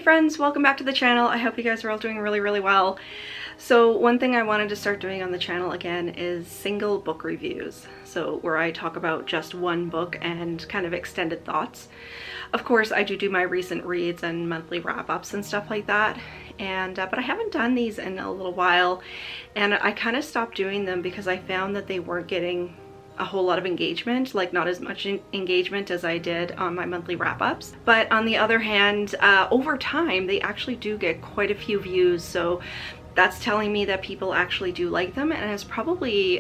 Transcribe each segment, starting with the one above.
friends, welcome back to the channel. I hope you guys are all doing really well. So one thing I wanted to start doing on the channel again is single book reviews. So where I talk about just one book and kind of extended thoughts. Of course, I do my recent reads and monthly wrap-ups and stuff like that. And but I haven't done these in a little while, and I kind of stopped doing them because I found that they weren't getting a whole lot of engagement, like not as much engagement as I did on my monthly wrap-ups. But on the other hand, over time they actually do get quite a few views, so that's telling me that people actually do like them, and it's probably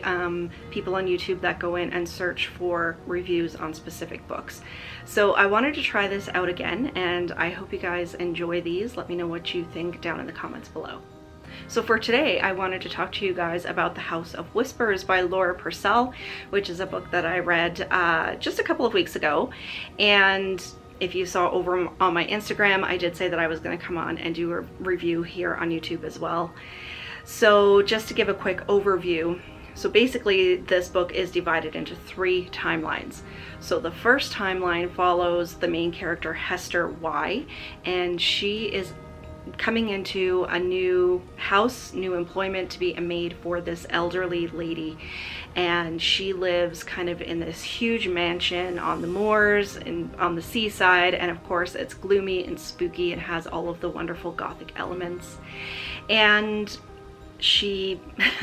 people on YouTube that go in and search for reviews on specific books. So I wanted to try this out again, and I hope you guys enjoy these. Let me know what you think down in the comments below. So for today, I wanted to talk to you guys about The House of Whispers by Laura Purcell, which is a book that I read just a couple of weeks ago. And if you saw over on my Instagram, I did say that I was going to come on and do a review here on YouTube as well. So just to give a quick overview, so basically this book is divided into 3 timelines. So the first timeline follows the main character Hester Y, and she is coming into a new house, new employment to be a maid for this elderly lady, and she lives kind of in this huge mansion on the moors and on the seaside, and of course it's gloomy and spooky and has all of the wonderful gothic elements. And she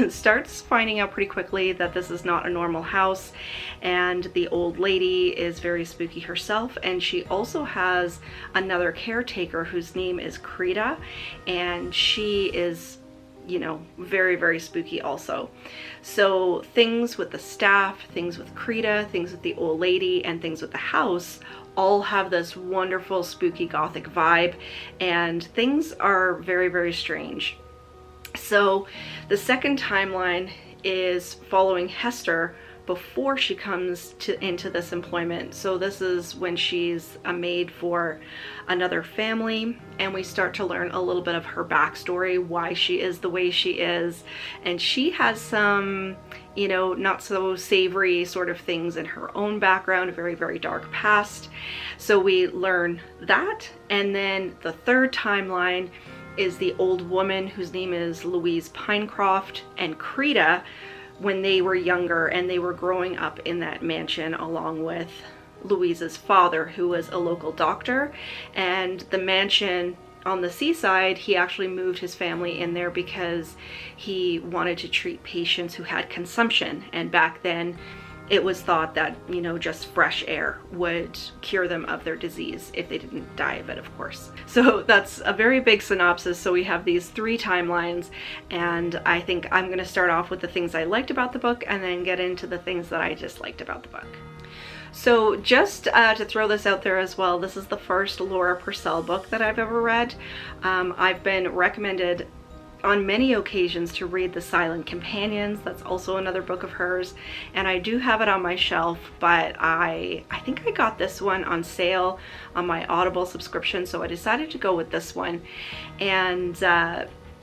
starts finding out pretty quickly that this is not a normal house, and the old lady is very spooky herself, and she also has another caretaker whose name is Krita, and she is, you know, very spooky also. So things with the staff, things with Krita, things with the old lady, and things with the house all have this wonderful spooky gothic vibe, and things are very strange. So the second timeline is following Hester before she comes into this employment. So this is when she's a maid for another family, and we start to learn a little bit of her backstory, why she is the way she is. And she has some, you know, not so savory sort of things in her own background, a very dark past. So we learn that. And then the third timeline is the old woman whose name is Louise Pinecroft and Krita when they were younger and they were growing up in that mansion along with Louise's father, who was a local doctor. And the mansion on the seaside, he actually moved his family in there because he wanted to treat patients who had consumption, and back then it was thought that, you know, just fresh air would cure them of their disease if they didn't die of it, of course. So that's a very big synopsis. So we have these 3 timelines, and I think I'm going to start off with the things I liked about the book and then get into the things that I disliked about the book. So just to throw this out there as well, this is the first Laura Purcell book that I've ever read. I've been recommended on many occasions to read The Silent Companions. That's also another book of hers, and I do have it on my shelf, but I think I got this one on sale on my Audible subscription, so I decided to go with this one. And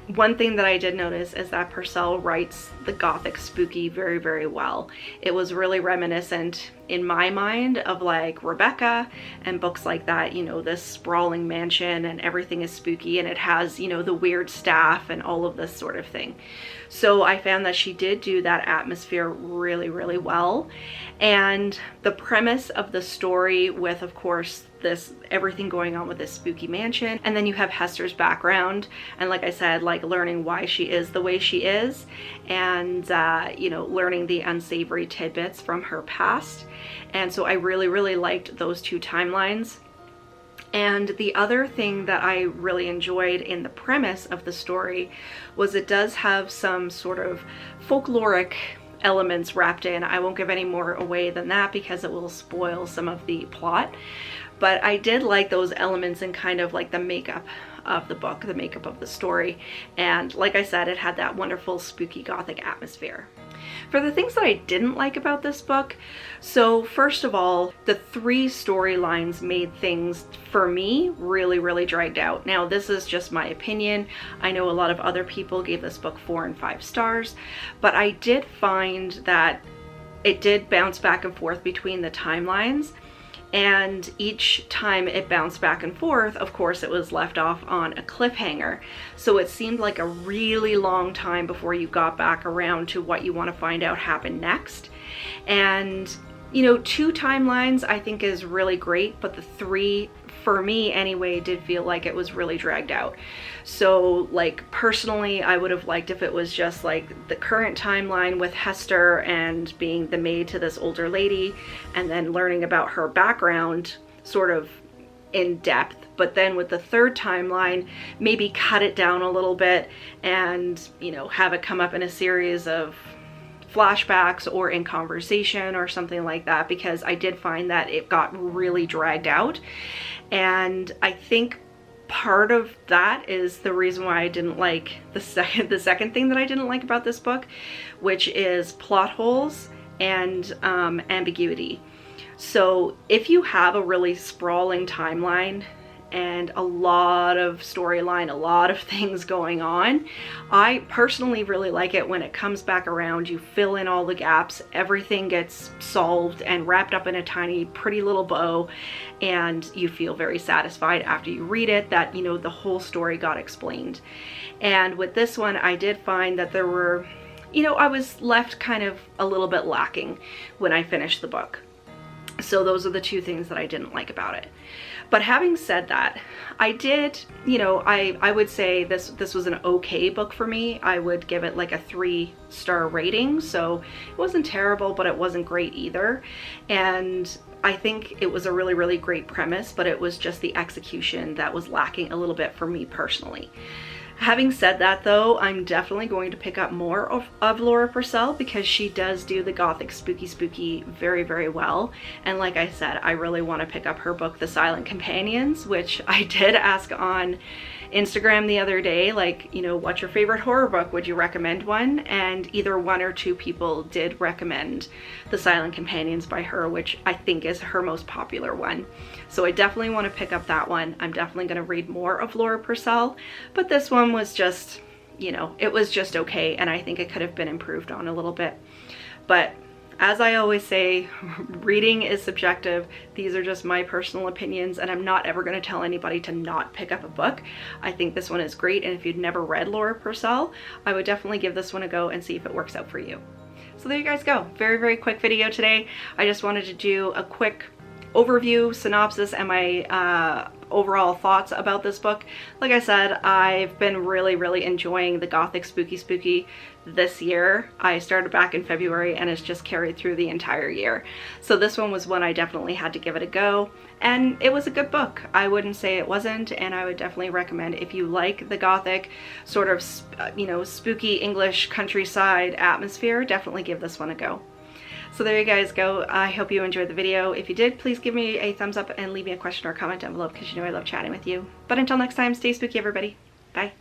one thing that I did notice is that Purcell writes the gothic spooky very well. It was really reminiscent in my mind of like Rebecca and books like that, you know, this sprawling mansion and everything is spooky, and it has, you know, the weird staff and all of this sort of thing. So I found that she did do that atmosphere really well. And the premise of the story with, of course, this everything going on with this spooky mansion, and then you have Hester's background, and like I said, like learning why she is the way she is, and you know, learning the unsavory tidbits from her past. And so I really liked those 2 timelines. And the other thing that I really enjoyed in the premise of the story was it does have some sort of folkloric elements wrapped in. I won't give any more away than that because it will spoil some of the plot. But I did like those elements and kind of like the makeup of the book, the makeup of the story. And like I said, it had that wonderful spooky gothic atmosphere. For the things that I didn't like about this book, so first of all, the 3 storylines made things, for me, really dragged out. Now, this is just my opinion. I know a lot of other people gave this book 4 and 5 stars, but I did find that it did bounce back and forth between the timelines. and each time it bounced back and forth, of course it was left off on a cliffhanger. So it seemed like a really long time before you got back around to what you want to find out happened next. And you know, 2 timelines I think is really great, but the 3, for me anyway, did feel like it was really dragged out. So like personally, I would have liked if it was just like the current timeline with Hester and being the maid to this older lady and then learning about her background sort of in depth. But then with the 3rd timeline, maybe cut it down a little bit and, you know, have it come up in a series of flashbacks or in conversation or something like that, because I did find that it got really dragged out. And I think part of that is the reason why I didn't like the second thing that I didn't like about this book, which is plot holes and ambiguity. So if you have a really sprawling timeline and a lot of storyline, a lot of things going on, I personally really like it when it comes back around, you fill in all the gaps, everything gets solved and wrapped up in a tiny pretty little bow, and you feel very satisfied after you read it that, you know, the whole story got explained. And with this one, I did find that there were, you know, I was left kind of a little bit lacking when I finished the book. So those are the 2 things that I didn't like about it. But having said that, I did, you know, I would say this was an okay book for me. I would give it like a 3-star rating. So it wasn't terrible, but it wasn't great either. And I think it was a really, really great premise, but it was just the execution that was lacking a little bit for me personally. Having said that though, I'm definitely going to pick up more of Laura Purcell because she does do the gothic spooky very, very well. And like I said, I really want to pick up her book, The Silent Companions, which I did ask on Instagram the other day, like, you know, what's your favorite horror book? Would you recommend one? And either 1 or 2 people did recommend The Silent Companions by her, which I think is her most popular one. So I definitely want to pick up that one. I'm definitely going to read more of Laura Purcell, but this one was just, you know, it was just okay, and I think it could have been improved on a little bit. But as I always say, reading is subjective. These are just my personal opinions, and I'm not ever going to tell anybody to not pick up a book. I think this one is great, and if you'd never read Laura Purcell, I would definitely give this one a go and see if it works out for you. So there you guys go. Very, very quick video today. I just wanted to do a quick overview, synopsis, and my overall thoughts about this book. Like I said, I've been really, really enjoying the gothic spooky this year. I started back in February and it's just carried through the entire year. So this one was one I definitely had to give it a go, and it was a good book. I wouldn't say it wasn't, and I would definitely recommend if you like the gothic sort of, you know, spooky English countryside atmosphere, definitely give this one a go. So there you guys go. I hope you enjoyed the video. If you did, please give me a thumbs up and leave me a question or comment down below because you know I love chatting with you. But until next time, stay spooky everybody. Bye.